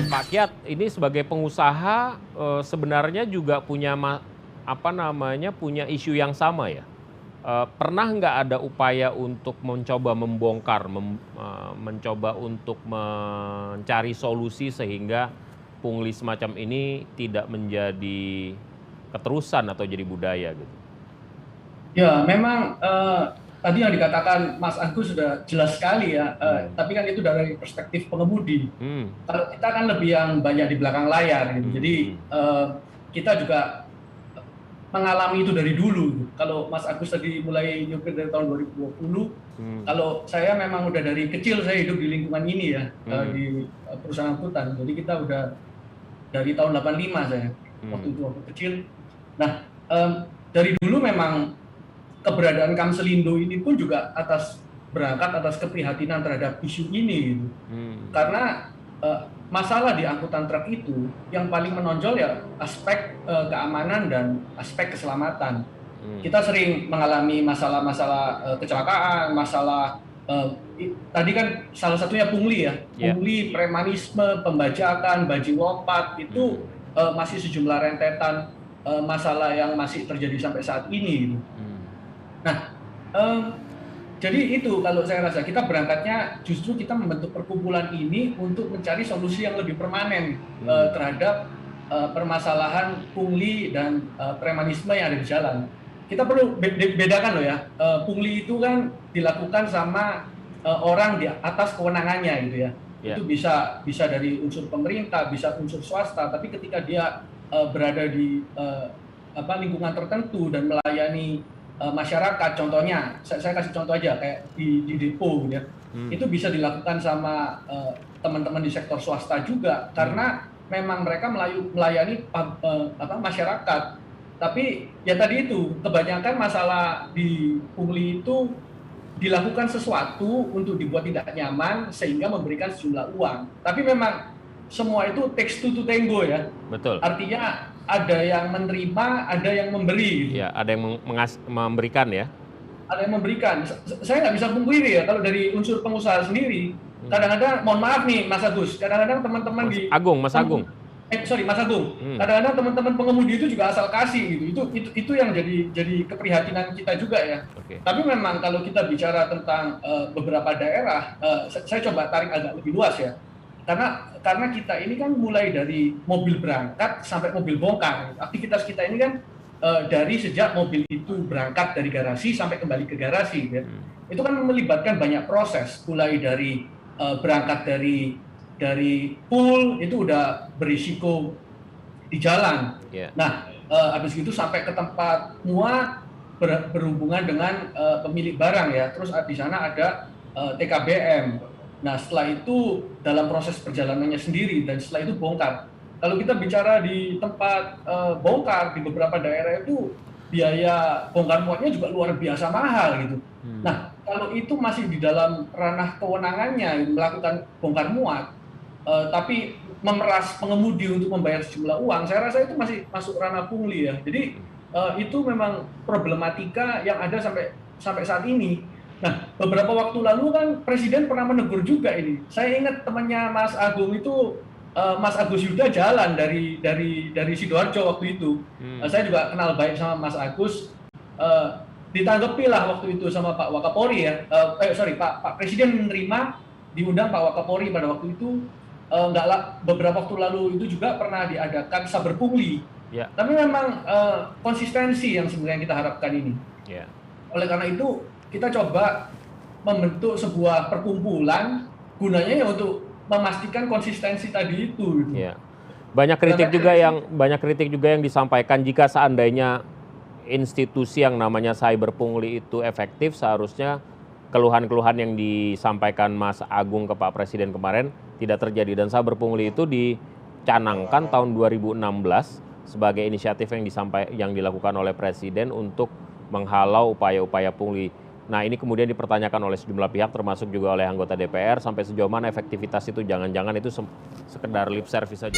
Pak Kiat, ini sebagai pengusaha sebenarnya juga punya punya isu yang sama ya? Pernah nggak ada upaya untuk mencoba membongkar, mencoba untuk mencari solusi sehingga pungli semacam ini tidak menjadi keterusan atau jadi budaya gitu? Ya, memang tadi yang dikatakan Mas Agus sudah jelas sekali ya, Hmm. tapi kan itu dari perspektif pengemudi. Hmm. Kalau kita kan lebih yang banyak di belakang layar gitu. Hmm. Jadi Hmm. kita juga mengalami itu dari dulu, gitu. Kalau Mas Agus tadi mulai nyupir dari tahun 2020, Hmm. kalau saya memang udah dari kecil saya hidup di lingkungan ini ya, Hmm. di perusahaan angkutan. Jadi kita udah dari tahun 85 saya, waktu Hmm. itu waktu kecil. Nah, dari dulu memang keberadaan Kamselindo ini pun juga berangkat atas keprihatinan terhadap isu ini gitu. Hmm. Karena masalah di angkutan truk itu yang paling menonjol ya aspek keamanan dan aspek keselamatan. Hmm. Kita sering mengalami masalah-masalah kecelakaan, masalah tadi kan salah satunya pungli ya, Ya. pungli, premanisme, pembajakan, bajing lompat itu masih sejumlah rentetan masalah yang masih terjadi sampai saat ini gitu. Hmm. Nah, jadi itu kalau saya rasa kita berangkatnya justru kita membentuk perkumpulan ini untuk mencari solusi yang lebih permanen terhadap permasalahan pungli dan premanisme yang ada di jalan. Kita perlu bedakan loh ya, pungli itu kan dilakukan sama orang di atas kewenangannya gitu ya. Ya. Itu bisa dari unsur pemerintah, bisa unsur swasta, tapi ketika dia berada di lingkungan tertentu dan melayani masyarakat, contohnya saya kasih contoh aja kayak di depo gitu ya, itu bisa dilakukan sama teman-teman di sektor swasta juga karena memang mereka melayani masyarakat. Tapi ya tadi itu kebanyakan masalah di pungli itu dilakukan sesuatu untuk dibuat tidak nyaman sehingga memberikan sejumlah uang. Tapi memang semua itu takes two to tango ya. Betul. Artinya ada yang menerima, ada yang memberi. Ya, ada yang memberikan ya. Ada yang memberikan. Saya nggak bisa pungkiri ya kalau dari unsur pengusaha sendiri. Kadang-kadang, mohon maaf nih Mas Agus, kadang-kadang teman-teman Mas Agung. Mas Agung. Kadang-kadang teman-teman pengemudi itu juga asal kasih gitu. Itu yang jadi keprihatinan kita juga ya. Okay. Tapi memang kalau kita bicara tentang beberapa daerah, saya coba tarik agak lebih luas ya. Karena kita ini kan mulai dari mobil berangkat sampai mobil bongkar. Aktivitas kita ini kan dari sejak mobil itu berangkat dari garasi sampai kembali ke garasi. Ya. Itu kan melibatkan banyak proses, mulai dari berangkat dari pool itu udah berisiko di jalan. Yeah. Nah, habis itu sampai ke tempat muat berhubungan dengan pemilik barang ya. Terus di sana ada TKBM. Nah, setelah itu dalam proses perjalanannya sendiri dan setelah itu bongkar. Kalau kita bicara di tempat bongkar di beberapa daerah itu biaya bongkar muatnya juga luar biasa mahal gitu. Nah, kalau itu masih di dalam ranah kewenangannya melakukan bongkar muat, tapi memeras pengemudi untuk membayar sejumlah uang, saya rasa itu masih masuk ranah pungli ya. Jadi itu memang problematika yang ada sampai saat ini. Nah, beberapa waktu lalu kan Presiden pernah menegur juga ini. Saya ingat temannya Mas Agung itu, Mas Agus Yuda jalan dari Sidoarjo waktu itu. Saya juga kenal baik sama Mas Agus. Ditanggapi lah waktu itu sama Pak Wakapolri ya. Pak Presiden menerima, diundang Pak Wakapolri pada waktu itu. Beberapa waktu lalu itu juga pernah diadakan saber pungli. Yeah. Tapi memang konsistensi yang sebenarnya kita harapkan ini. Yeah. Oleh karena itu kita coba membentuk sebuah perkumpulan gunanya ya untuk memastikan konsistensi tadi itu. Yeah. Banyak kritik juga yang disampaikan jika seandainya institusi yang namanya cyber pungli itu efektif, seharusnya keluhan-keluhan yang disampaikan Mas Agung ke Pak Presiden kemarin tidak terjadi. Dan cyber pungli itu dicanangkan tahun 2016 sebagai inisiatif yang dilakukan oleh Presiden untuk menghalau upaya-upaya pungli. Nah, ini kemudian dipertanyakan oleh sejumlah pihak termasuk juga oleh anggota DPR, sampai sejauh mana efektivitas itu, jangan-jangan itu sekedar lip service saja.